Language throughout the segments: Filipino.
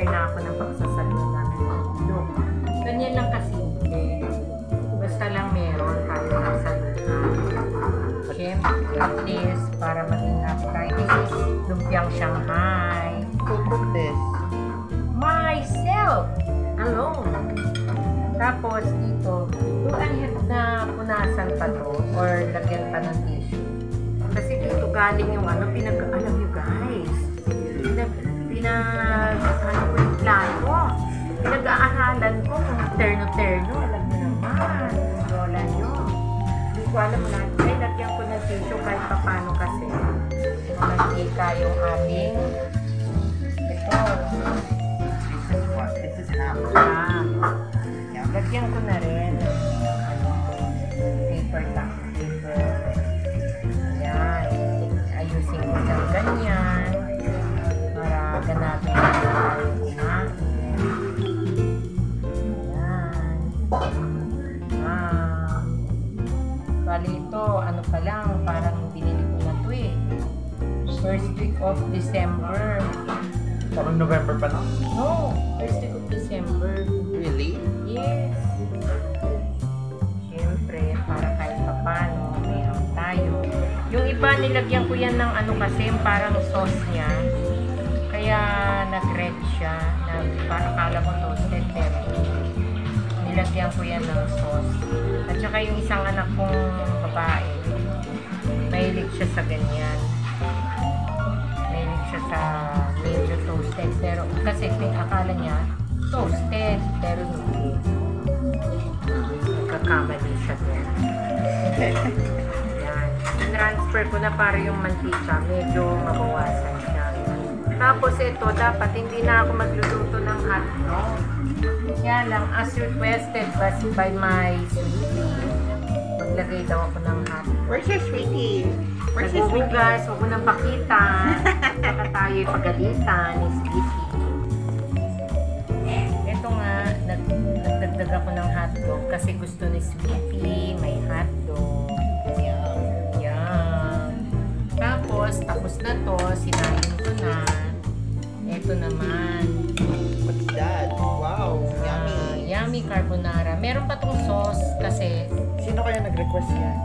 na ako ng pagsasalo namin. Look, ganyan lang kasimple. Basta lang meron tayo ng salunan. Siyempre, at least, para maging appetite. This is lumpiang Shanghai. Who cooked this? Myself! Alone. Tapos dito, do I have na punasan pa to or lagyan pa ng tissue? Kasi dito galing yung ano, alam nyo guys, ano ko yung plano. Pinag-aaralan ko kung terno-terno, alam nyo naman, lola nyo. Hindi ko alam na, ay lagyan ko ng tissue kahit pa paano kasi. Mantika yung ating, ito. This is ham. Lagyan ko na rin paper towel. Ayan. Ayusin ko ng ganyan para ganapin na tayo kumain. Ayan. Bali ito, ano pa lang, parang binili ko na ito eh. First week of December. Parang November pa lang? No, first week of December. Really? Yes. Siyempre, para kahit papano, mayroon tayo. Yung iba, nilagyan ko yan ng ano kasi, parang sauce niya. Kaya nag-red siya. Parang akala mo toasted, pero nilagyan ko yan ng sauce. At saka yung isang anak kong babae, mahilig siya sa ganyan. Mahilig siya sa medyo toasted. Pero kasi akala niya, toasted, pero hindi. Nagkakamali siya doon. Yan. Transfer ko na para yung mantika, medyo mabawasan siya. Tapos ito, dapat hindi na ako magluluto ng hotdog. Kaya lang, as requested by my sweetie, maglagay daw ako ng hotdog. Where's your sweetie? Where's your sweetie? Naguhugas, huwag mo nang pakita. Baka tayo'y pagalitan ni sweetie. Nagdagdag ako ng hotdog kasi gusto ni Sweetie, may hotdog. Yan. Tapos na to, sinahin ko na. Ito naman. What's that? Wow, yummy. Yummy carbonara. Meron pa tong sauce kasi. Sino kaya nag-request yan?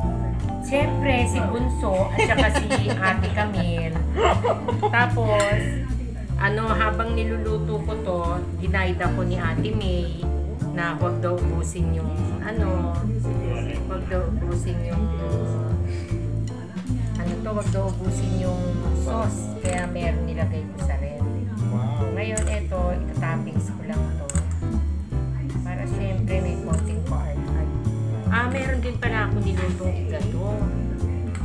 Siyempre, si Bunso at saka si Ate Camille. Tapos, habang niluluto ko to, ginaid ako ni Ate May na huwag daw ubusin yung sauce. Kaya meron nilagay ko sa red. Wow. Ngayon, ito, itatoppings ko lang to. Para siyempre may konting pa-art. Meron din pala ako nilutong igado.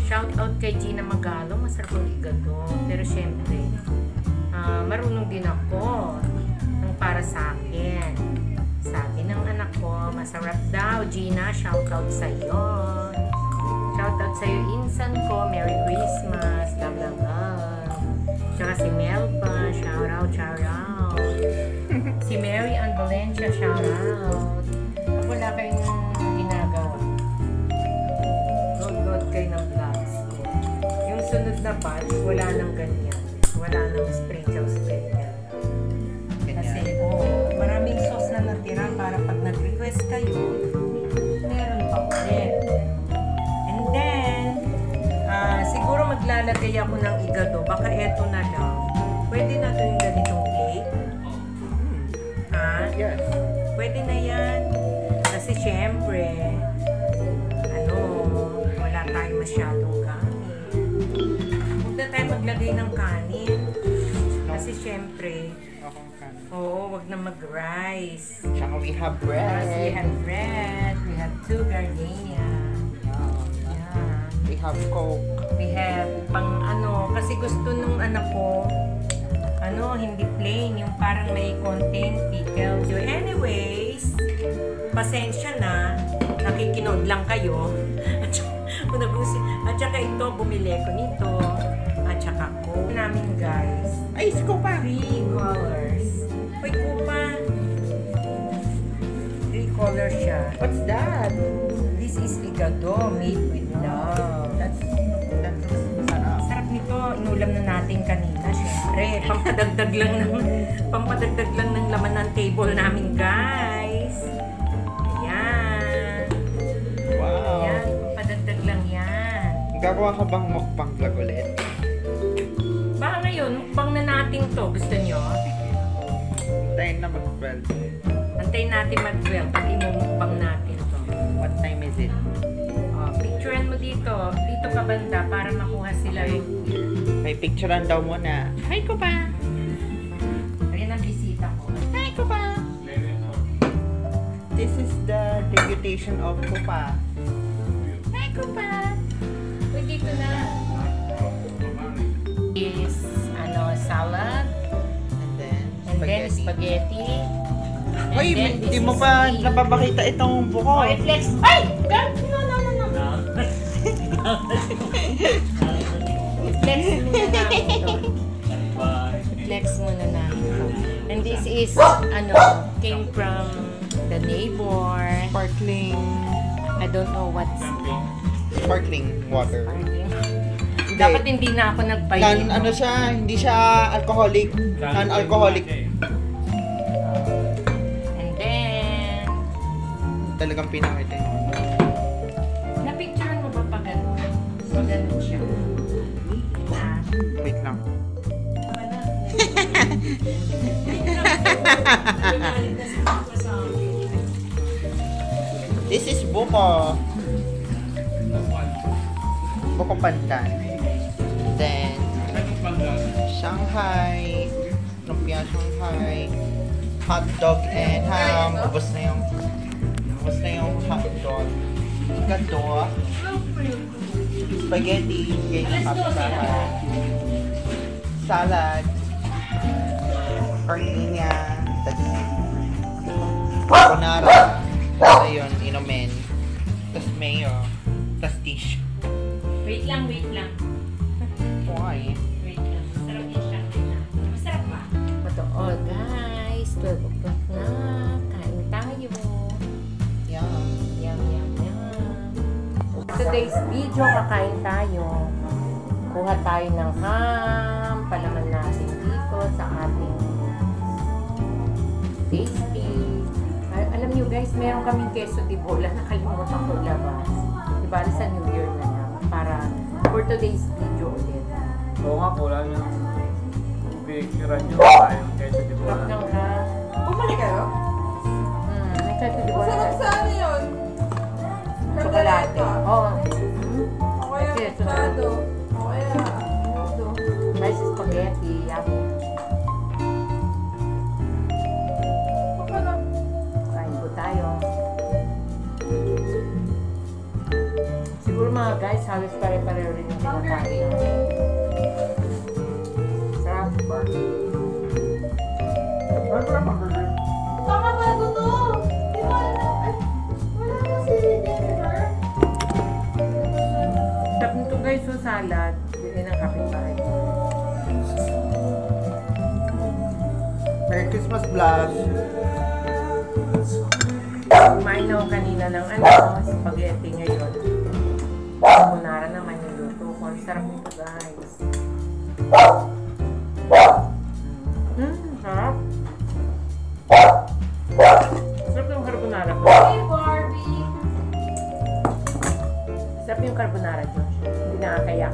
Shout out kay Gina Magalo, masarap ang igado. Pero siyempre, marunong din ako ng para sa akin. Sabi ng anak ko, masarap daw. Gina, shout out sa'yo. Shout out sa'yo, insan ko. Merry Christmas. Love, love, love. Tsaka si Melba, shout out, shout out. Si Mary Ann Valencia, shout out. Wala kayong ginagawa. Load kayo ng vlogs ko. Yung sunod na batch, wala nang ganyan. Wala nang sprinkles. Kasi, maraming sauce na natira para pag nag-request kayo, meron pa ulit. And then, siguro maglalagay ako ng igado. Baka eto na lang. Pwede na ito yung ganitong cake? Yes. Pwede na yan. Kasi syempre, wala tayong masyadong kanin. Huwag na tayo maglagay ng kanin. Kasi syempre, wag na mag-rice. Tsaka we have bread. We have bread. We have 2 gardenia. Yan. We have Coke. We have kasi gusto nung anak ko, hindi plain, yung parang may konting pickles. So anyways, pasensya na, nakikinood lang kayo. At saka ito, bumili ko nito. At saka ko namin guys. Ay, si Copa. 3 colors. Uy, Kupa. 3 colors siya. What's that? This is igado made with love. That's sarap. Sarap nito. Inulam na natin kanina, syempre. Siyempre, pampadagdag lang ng laman ng table namin, guys. Ayan. Wow. Ayan, pampadagdag lang yan. Gagawa ka bang mukbang vlog ulit? Baka ngayon, mukbang na natin to. Gusto nyo? Tayo na mag-12. Antayin natin mag-12 pati mukbang natin to. What time is it? Picturean mo dito. Dito ka banda para makuha sila yung gear. May picturean daw muna. Hi ko pa! Ayan ang bisita ko. Hi ko pa! This is the debutation of Kupa. Hi, Kupa! Uy, dito na. Is, salad. And then, And then, spaghetti. And Hoy, then, this di mo is pa beef. napapakita itong buko. Oh, i-flex. Ay! God! No. I-flex muna namin ito. I-flex muna namin ito. And this is, came from the neighbor. Sparkling. I don't know what's Sparkling water. Dapat hindi na ako nagbayad. Hindi siya alcoholic. Non-alcoholic. And then, Talagang pinakita yun. na-picture mo ba pag gano'n? Pag gano'n siya. Wait lang. This is buko. Buko pandan. Then, Shanghai. Lumpia Shanghai. Hot dog and ham. Ubus na yung hot dog. Gato. Spaghetti. Game kapsahan. Salad. Carninia. That's carbonara. Ayun, inumin. Tapos mayo. Tapos dish. Wait lang. Why? Wait lang. Masarap yung Shanghai na. Masarap ba? Oh, guys. 12 o'clock na. Kain tayo. Yum. Yum. Today's video, kakain tayo. Kuha tayo ng ham. Palaman natin dito sa ating tasty. Alam nyo guys, meron kaming queso de bola. Nakalimutan ko labas. Diba, sa New Year na lang. Para for today's video ulit. Oo nga po, lang yung picturean nyo tayong queso di Rock ba? lang ha. Bumali kayo? May queso de bola. Masarap sa ano yun? Chocolate. Oo. O kaya Queso na. avocado. O kaya nudo. Rice spaghetti. Yummy. Masarap. Kain po tayo. Siguro mga guys, halos pare-pareho rin yung kinakain. Sarap. Tama ba ito to? Di ba ay, wala na si Jennifer? Sarap nito guys, so salad. Bili ng kapitbahay. Merry Christmas vlog. Kumain na ako kanina ng spaghetti ngayon. Carbonara naman yung luto ko. Ang sarap nito guys. Sarap. Sarap yung carbonara ko. Hey Barbie! Sarap yung carbonara, Josh. Hindi nakakaya.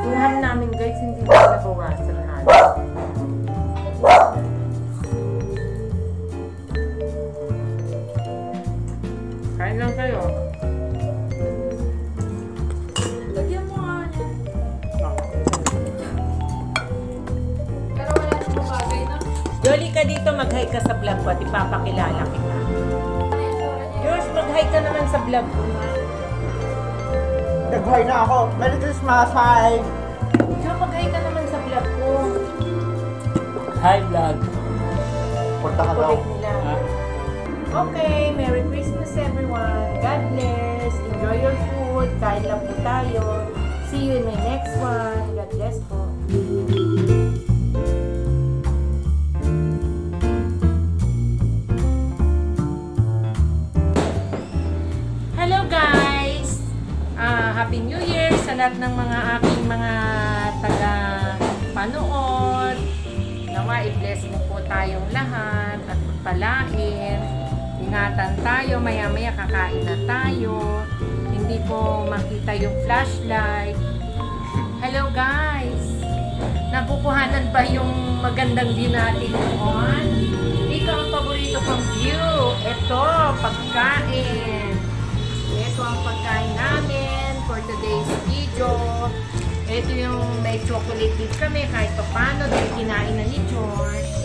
Yung ham namin guys, hindi na nabawasan halos. Kain lang kayo. Lagyan mo nga niya. Pero wala nang bagay na. Jolly ka dito, mag-hi ka sa vlog ko at ipapakilala kita. Josh, mag-hi ka naman sa vlog ko. Nag-hi na ako. Merry Christmas, hi! Josh, mag-hi ka naman sa vlog ko. Hi vlog! Punta ka daw. Kulit nila. Okay, Merry Christmas everyone. God bless. Enjoy your food. Kain lang po tayo. See you in my next one. God bless po. Hello guys! Happy New Year sa lahat ng mga aking mga taga-panood. Nawa, i-bless mo po tayong lahat at pagpalain. Ingatan tayo, maya-maya kakain na tayo. Hindi ko makita yung flashlight. Hello guys! Nakukuhanan ba yung magandang view natin noon? Ito ang paborito kong view. Ito, pagkain. Ito ang pagkain namin for today's video. Ito yung may chocolate dip kami kahit pa paano dahil kinain na ni George.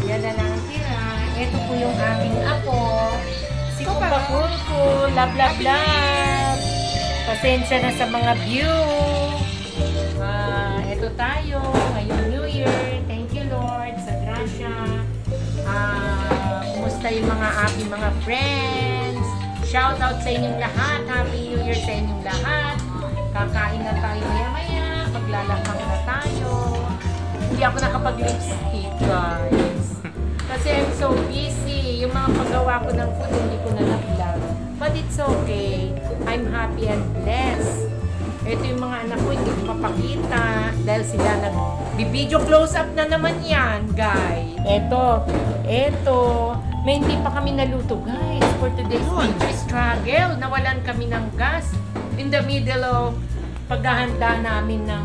Yan na lang ang tira. Ito po yung aking apo. Si Kupa Kulko. Love, love, love. Pasensya na sa mga view. Ito tayo. Ngayong New Year. Thank you Lord sa grasya. Kumusta yung mga aking mga friends? Shout out sa inyong lahat. Happy New Year sa inyong lahat. Kakain na tayo maya-maya. Maglalakang na tayo. Hindi ako nakapag-lipstick, guys. Kasi I'm so busy. Yung mga paggawa ko ng food, hindi ko na na-vlog. But it's okay. I'm happy and blessed. Ito yung mga anak ko, hindi ko mapakita. Dahil sila nag-video close-up na naman yan, guys. Ito. May hindi pa kami naluto, guys. For today's video struggle. Nawalan kami ng gas. In the middle of paghahanda namin ng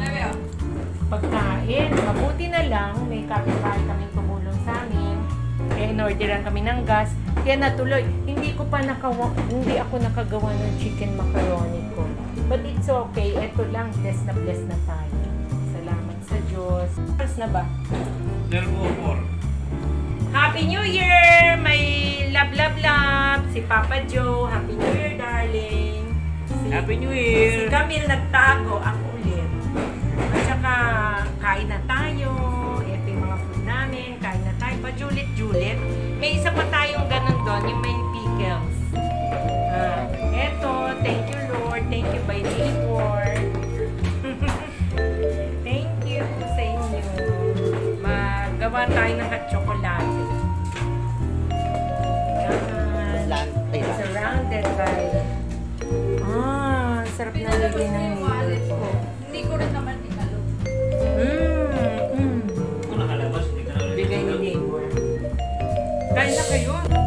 pagkain. Mabuti na lang, may kapitbahay kami tumulong sa amin. Kaya in-orderan kami ng gas. Kaya natuloy, hindi ako nakagawa ng chicken macaroni ko. But it's okay. Ito lang, bless na tayo. Salamat sa Diyos. First na ba? Happy New Year! May love, love, love. Si Papa Joe. Happy New Year, darling. Happy New Year! Si Camille nagtago, ako ulit. At saka, kain na tayo. Ito yung mga food namin. Kain na tayo. Pa-julit-julit. May isa pa tayong ganun doon, yung may pickles. Eto, thank you Lord. Thank you by neighbor. Thank you sa inyo. Magawa tayo ng hot chocolate. Surrounded by... sarap na lagay ng neighbor ko. Hindi ko rin naman tinalo. Kung nakalabas, hindi ka na Bigay ni neighbor. Kain na kayo.